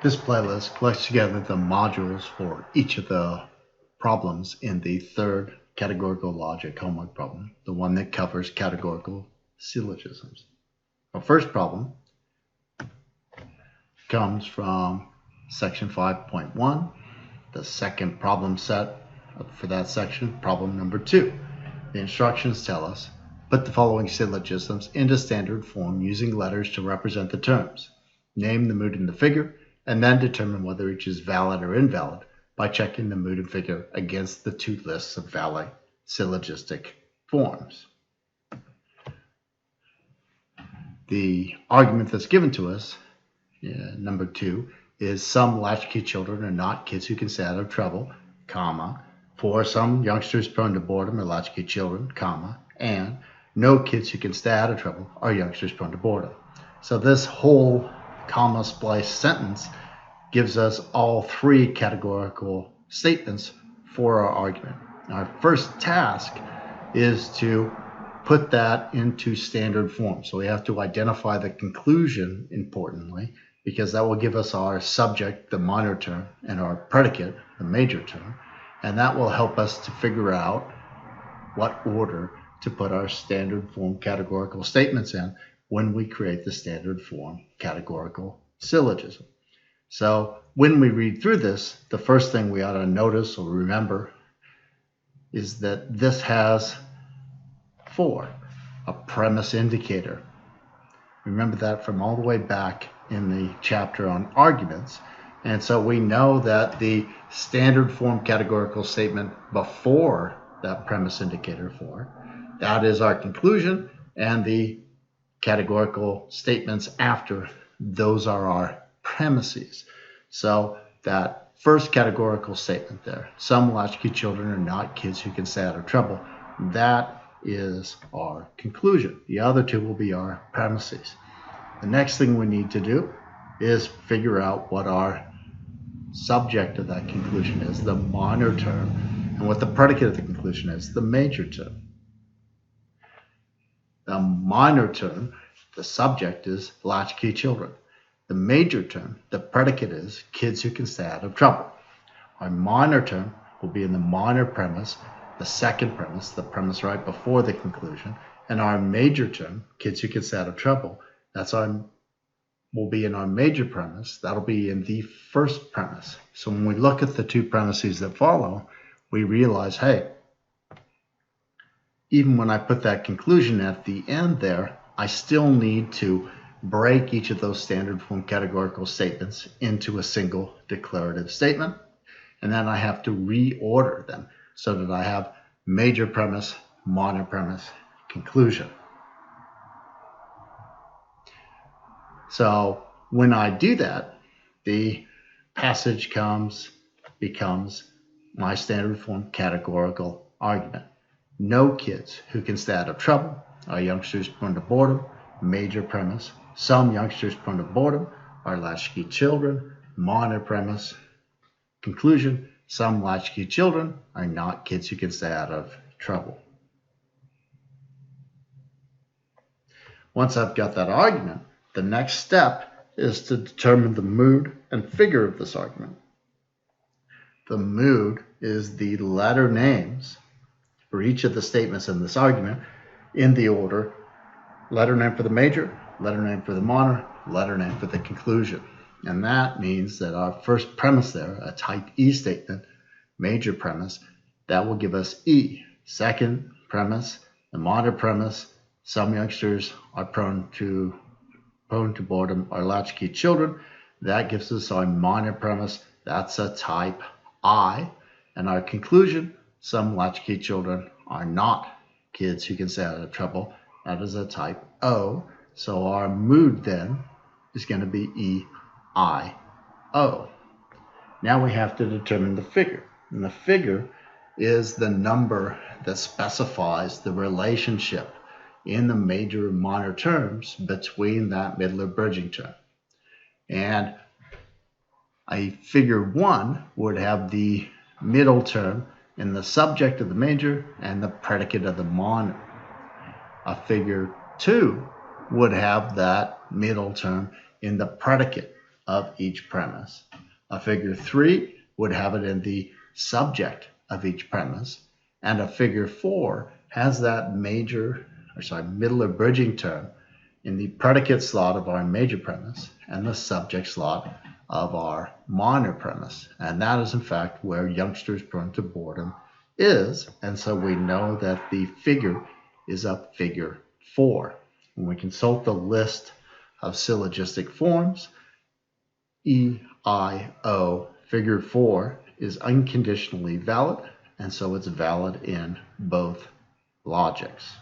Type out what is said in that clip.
This playlist collects together the modules for each of the problems in the third categorical logic homework problem, the one that covers categorical syllogisms. Our first problem comes from section 5.1, the second problem set for that section, problem number 2. The instructions tell us, put the following syllogisms into standard form using letters to represent the terms. Name the mood in the figure, and then determine whether each is valid or invalid by checking the mood and figure against the two lists of valid syllogistic forms. The argument that's given to us, number 2, is some latchkey children are not kids who can stay out of trouble, comma, for some youngsters prone to boredom are latchkey children, comma, and no kids who can stay out of trouble are youngsters prone to boredom. So this whole comma splice sentence gives us all three categorical statements for our argument. Our first task is to put that into standard form. So we have to identify the conclusion, importantly, because that will give us our subject, the minor term, and our predicate, the major term, and that will help us to figure out what order to put our standard form categorical statements in when we create the standard form categorical syllogism. So when we read through this, the first thing we ought to notice or remember is that this has 4, a premise indicator. Remember that from all the way back in the chapter on arguments. And so we know that the standard form categorical statement before that premise indicator 4, that is our conclusion, and the categorical statements after, those are our premises. So that first categorical statement there, some latchkey children are not kids who can stay out of trouble, that is our conclusion. The other two will be our premises. The next thing we need to do is figure out what our subject of that conclusion is, the minor term, and what the predicate of the conclusion is, the major term. The minor term, the subject is latchkey children. The major term, the predicate is kids who can stay out of trouble. Our minor term will be in the minor premise, the second premise, the premise right before the conclusion, and our major term, kids who can stay out of trouble, will be in our major premise. That'll be in the first premise. So when we look at the two premises that follow, we realize, hey, even when I put that conclusion at the end there, I still need to break each of those standard form categorical statements into a single declarative statement. And then I have to reorder them so that I have major premise, minor premise, conclusion. So when I do that, the passage becomes my standard form categorical argument. No kids who can stay out of trouble are youngsters prone to boredom, major premise. Some youngsters prone to boredom are latchkey children, minor premise. Conclusion, some latchkey children are not kids who can stay out of trouble. Once I've got that argument, the next step is to determine the mood and figure of this argument. The mood is the letter names for each of the statements in this argument in the order letter name for the major, letter name for the minor, letter name for the conclusion. And that means that our first premise there, a type E statement, major premise, that will give us E. Second premise, the minor premise, some youngsters are prone to boredom are latchkey children. That gives us our minor premise. That's a type I. And our conclusion, some latchkey children are not kids who can stay out of trouble. That is a type O. So our mood then is going to be E-I-O. Now we have to determine the figure. And the figure is the number that specifies the relationship in the major and minor terms between that middle or bridging term. And a figure 1 would have the middle term in the subject of the major and the predicate of the minor. A figure 2 would have that middle term in the predicate of each premise. A figure 3 would have it in the subject of each premise, and a figure 4 has that middle or bridging term in the predicate slot of our major premise and the subject slot of our minor premise. And that is in fact where youngsters prone to boredom is. And so we know that the figure is a figure 4. When we consult the list of syllogistic forms, EIO figure 4 is unconditionally valid, and so it's valid in both logics.